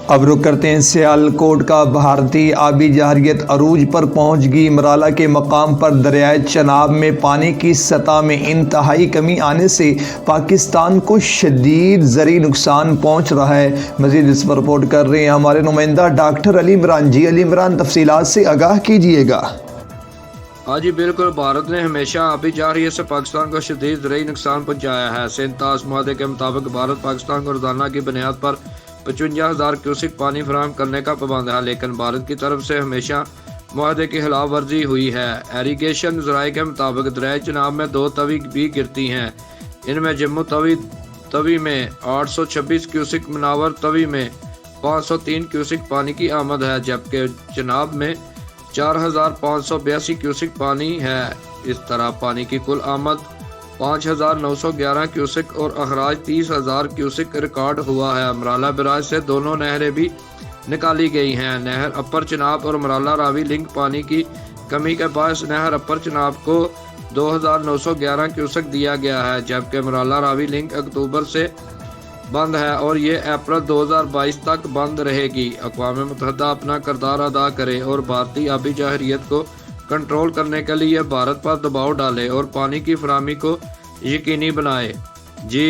اب رخ کرتے ہیں سیالکوٹ کا۔ بھارتی آبی جارحیت عروج پر پہنچ گئی۔ مرالہ کے مقام پر دریائے چناب میں پانی کی سطح میں انتہائی کمی آنے سے پاکستان کو شدید زرعی نقصان پہنچ رہا ہے۔ مزید اس پر رپورٹ کر رہے ہیں ہمارے نمائندہ ڈاکٹر علی عمران۔ جی علی عمران، تفصیلات سے آگاہ کیجیے گا۔ ہاں جی بالکل، بھارت نے ہمیشہ آبی جارحیت سے پاکستان کو شدید زرعی نقصان پہنچایا ہے۔ سینتاس معاہدے کے مطابق بھارت پاکستان کو روزانہ کی بنیاد پر 55,000 کیوسک پانی فراہم کرنے کا پابند ہے، لیکن بھارت کی طرف سے ہمیشہ معاہدے کی خلاف ورزی ہوئی ہے۔ ایریگیشن ذرائع کے مطابق دریائے چناب میں 2 توی بھی گرتی ہیں۔ ان میں جموں توی میں 826 کیوسک، مناور توی میں 503 کیوسک پانی کی آمد ہے، جبکہ چناب میں 4,582 کیوسک پانی ہے۔ اس طرح پانی کی کل آمد 5,911 کیوسک اور اخراج 30,000 کیوسک ریکارڈ ہوا ہے۔ مرالہ براج سے دونوں نہریں بھی نکالی گئی ہیں۔ نہر اپر چناب اور مرالہ راوی لنک پانی کی کمی کے باعث نہر اپر چناب کو 2,911 کیوسک دیا گیا ہے، جبکہ مرالہ راوی لنک اکتوبر سے بند ہے اور یہ اپریل 2022 تک بند رہے گی۔ اقوام متحدہ اپنا کردار ادا کرے اور بھارتی آبی جارحیت کو کنٹرول کرنے کے لیے بھارت پر دباؤ ڈالے اور پانی کی فراہمی کو یقینی بنائے۔ جی